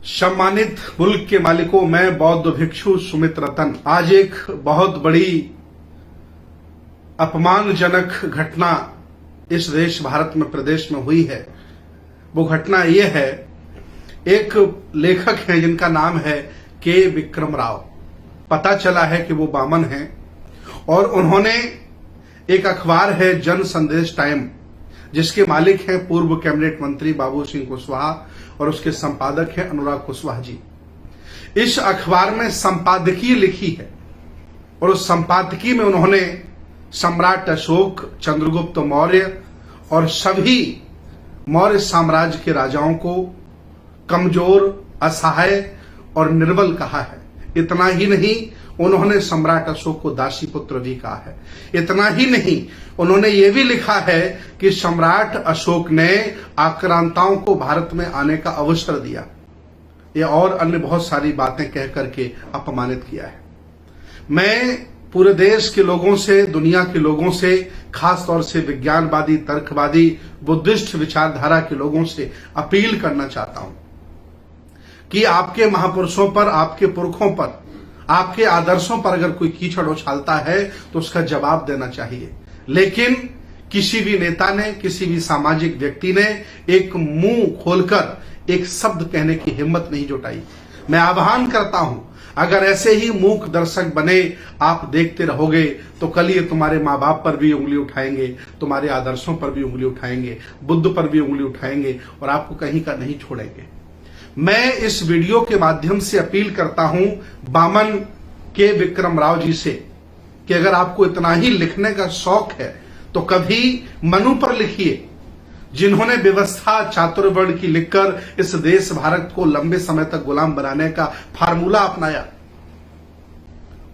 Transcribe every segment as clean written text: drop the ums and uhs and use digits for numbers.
सम्मानित मुल्क के मालिकों, मैं बौद्ध भिक्षु सुमित रतन। आज एक बहुत बड़ी अपमानजनक घटना इस देश भारत में प्रदेश में हुई है। वो घटना ये है, एक लेखक हैं जिनका नाम है के विक्रम राव। पता चला है कि वो बामन हैं और उन्होंने एक अखबार है जन संदेश टाइम, जिसके मालिक हैं पूर्व कैबिनेट मंत्री बाबू सिंह कुशवाहा और उसके संपादक हैं अनुराग कुशवाहा जी। इस अखबार में संपादकीय लिखी है और उस संपादकीय में उन्होंने सम्राट अशोक, चंद्रगुप्त मौर्य और सभी मौर्य साम्राज्य के राजाओं को कमजोर, असहाय और निर्बल कहा है। इतना ही नहीं, उन्होंने सम्राट अशोक को दासी पुत्र भी कहा है। इतना ही नहीं, उन्होंने ये भी लिखा है कि सम्राट अशोक ने आक्रांताओं को भारत में आने का अवसर दिया। ये और अन्य बहुत सारी बातें कह करके अपमानित किया है। मैं पूरे देश के लोगों से, दुनिया के लोगों से, खास तौर से विज्ञानवादी, तर्कवादी, बुद्धिस्ट विचारधारा के लोगों से अपील करना चाहता हूं कि आपके महापुरुषों पर, आपके पुरखों पर, आपके आदर्शों पर अगर कोई कीचड़ उछालता है तो उसका जवाब देना चाहिए। लेकिन किसी भी नेता ने, किसी भी सामाजिक व्यक्ति ने एक मुंह खोलकर एक शब्द कहने की हिम्मत नहीं जुटाई। मैं आह्वान करता हूं, अगर ऐसे ही मूक दर्शक बने आप देखते रहोगे तो कल ये तुम्हारे माँ बाप पर भी उंगली उठाएंगे, तुम्हारे आदर्शों पर भी उंगली उठाएंगे, बुद्ध पर भी उंगली उठाएंगे और आपको कहीं का नहीं छोड़ेंगे। मैं इस वीडियो के माध्यम से अपील करता हूं बामन के विक्रम राव जी से कि अगर आपको इतना ही लिखने का शौक है तो कभी मनु पर लिखिए, जिन्होंने व्यवस्था चातुर्वर्ण की लिखकर इस देश भारत को लंबे समय तक गुलाम बनाने का फार्मूला अपनाया।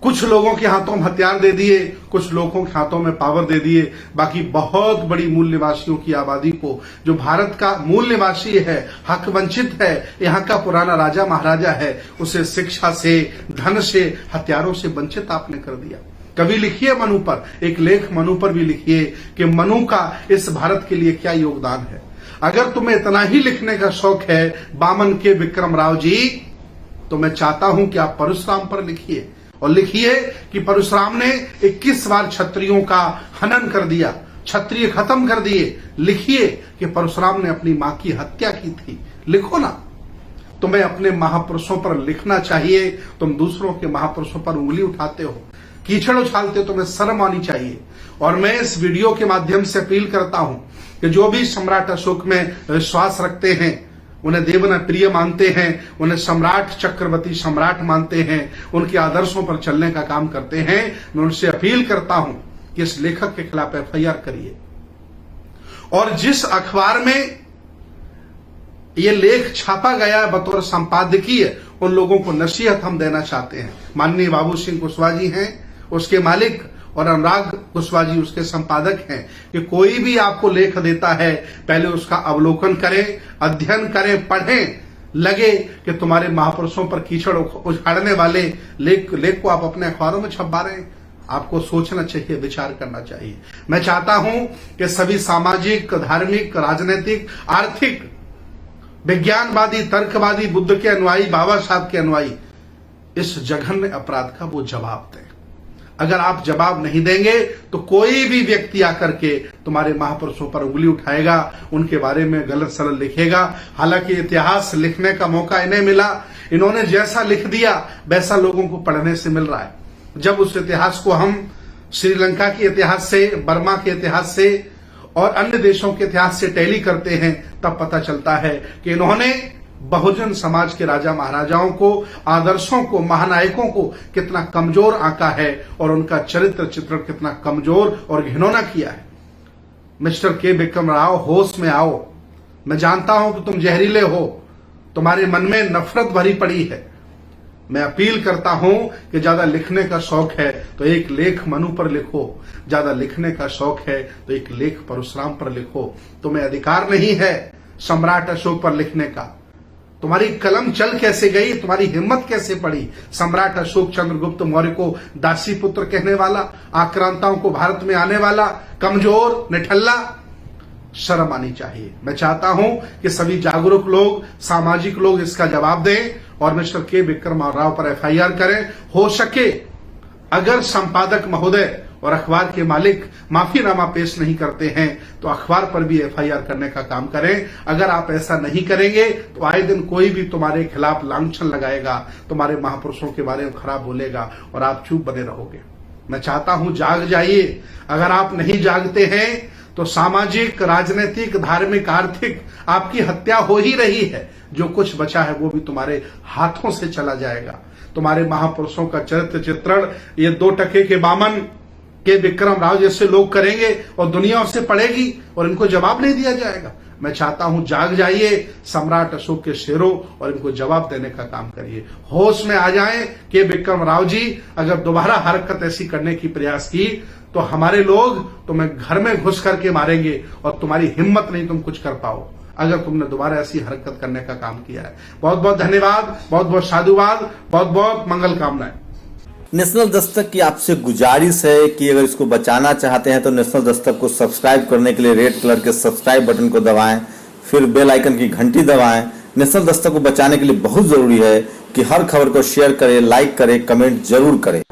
कुछ लोगों के हाथों में हथियार दे दिए, कुछ लोगों के हाथों में पावर दे दिए, बाकी बहुत बड़ी मूल निवासियों की आबादी को, जो भारत का मूल निवासी है, हक वंचित है, यहाँ का पुराना राजा महाराजा है, उसे शिक्षा से, धन से, हथियारों से वंचित आपने कर दिया। कभी लिखिए मनु पर, एक लेख मनु पर भी लिखिए कि मनु का इस भारत के लिए क्या योगदान है। अगर तुम्हें इतना ही लिखने का शौक है बामन के विक्रम राव जी, तो मैं चाहता हूं कि आप परशुराम पर लिखिए और लिखिए कि परशुराम ने 21 बार क्षत्रियों का हनन कर दिया, क्षत्रिय खत्म कर दिए। लिखिए कि परशुराम ने अपनी मां की हत्या की थी। लिखो ना। तुम्हें अपने महापुरुषों पर लिखना चाहिए। तुम दूसरों के महापुरुषों पर उंगली उठाते हो, कीचड़ उछालते हो, तुम्हें शर्म आनी चाहिए। और मैं इस वीडियो के माध्यम से अपील करता हूं कि जो भी सम्राट अशोक में विश्वास रखते हैं, उन्हें देवना प्रिय मानते हैं, उन्हें सम्राट चक्रवर्ती सम्राट मानते हैं, उनके आदर्शों पर चलने का काम करते हैं, मैं उनसे अपील करता हूं कि इस लेखक के खिलाफ एफआईआर करिए। और जिस अखबार में ये लेख छापा गया बतौर संपादकीय, उन लोगों को नसीहत हम देना चाहते हैं। माननीय बाबू सिंह कुशवाहा जी हैं उसके मालिक और अनुराग कुशवाहा जी उसके संपादक हैं, कि कोई भी आपको लेख देता है पहले उसका अवलोकन करें, अध्ययन करें, पढ़ें। लगे कि तुम्हारे महापुरुषों पर कीचड़ उछाड़ने वाले लेख को आप अपने अखबारों में छपवा रहे हैं, आपको सोचना चाहिए, विचार करना चाहिए। मैं चाहता हूं कि सभी सामाजिक, धार्मिक, राजनीतिक, आर्थिक, विज्ञानवादी, तर्कवादी, बुद्ध के अनुयायी, बाबा साहब के अनुयायी इस जघन्य अपराध का वो जवाब दें। अगर आप जवाब नहीं देंगे तो कोई भी व्यक्ति आकर के तुम्हारे महापुरुषों पर उंगली उठाएगा, उनके बारे में गलत सलत लिखेगा। हालांकि इतिहास लिखने का मौका इन्हें मिला, इन्होंने जैसा लिख दिया वैसा लोगों को पढ़ने से मिल रहा है। जब उस इतिहास को हम श्रीलंका के इतिहास से, बर्मा के इतिहास से और अन्य देशों के इतिहास से टैली करते हैं, तब पता चलता है कि इन्होंने बहुजन समाज के राजा महाराजाओं को, आदर्शों को, महानायकों को कितना कमजोर आंका है और उनका चरित्र चित्रण कितना कमजोर और घिनौना किया है। मिस्टर के विक्रम राव, होश में आओ। मैं जानता हूं कि तुम जहरीले हो, तुम्हारे मन में नफरत भरी पड़ी है। मैं अपील करता हूं कि ज्यादा लिखने का शौक है तो एक लेख मनु पर लिखो, ज्यादा लिखने का शौक है तो एक लेख परशुराम पर लिखो। तुम्हें अधिकार नहीं है सम्राट अशोक पर लिखने का। तुम्हारी कलम चल कैसे गई, तुम्हारी हिम्मत कैसे पड़ी सम्राट अशोक चंद्रगुप्त मौर्य को दासी पुत्र कहने वाला, आक्रांताओं को भारत में आने वाला, कमजोर, निठल्ला। शर्म आनी चाहिए। मैं चाहता हूं कि सभी जागरूक लोग, सामाजिक लोग इसका जवाब दें और मिस्टर के विक्रम राव पर एफआईआर करें। हो सके अगर संपादक महोदय और अखबार के मालिक माफीनामा पेश नहीं करते हैं तो अखबार पर भी एफआईआर करने का काम करें। अगर आप ऐसा नहीं करेंगे तो आए दिन कोई भी तुम्हारे खिलाफ लांछन लगाएगा, तुम्हारे महापुरुषों के बारे में खराब बोलेगा और आप चुप बने रहोगे। मैं चाहता हूं जाग जाइए। अगर आप नहीं जागते हैं तो सामाजिक, राजनीतिक, धार्मिक, आर्थिक आपकी हत्या हो ही रही है। जो कुछ बचा है वो भी तुम्हारे हाथों से चला जाएगा। तुम्हारे महापुरुषों का चरित्र चित्रण ये 2 टके के बामन के विक्रम राव जैसे लोग करेंगे और दुनिया उससे पड़ेगी और इनको जवाब नहीं दिया जाएगा। मैं चाहता हूं जाग जाइए, सम्राट अशोक के शेरों, और इनको जवाब देने का काम करिए। होश में आ जाएं कि विक्रम राव जी अगर दोबारा हरकत ऐसी करने की प्रयास की तो हमारे लोग तुम्हें घर में घुस करके मारेंगे और तुम्हारी हिम्मत नहीं तुम कुछ कर पाओ अगर तुमने दोबारा ऐसी हरकत करने का काम किया है। बहुत बहुत धन्यवाद, बहुत बहुत साधुवाद, बहुत बहुत मंगल कामनाएं। नेशनल दस्तक की आपसे गुजारिश है कि अगर इसको बचाना चाहते हैं तो नेशनल दस्तक को सब्सक्राइब करने के लिए रेड कलर के सब्सक्राइब बटन को दबाएं, फिर बेल आइकन की घंटी दबाएं। नेशनल दस्तक को बचाने के लिए बहुत जरूरी है कि हर खबर को शेयर करें, लाइक करें, कमेंट जरूर करें।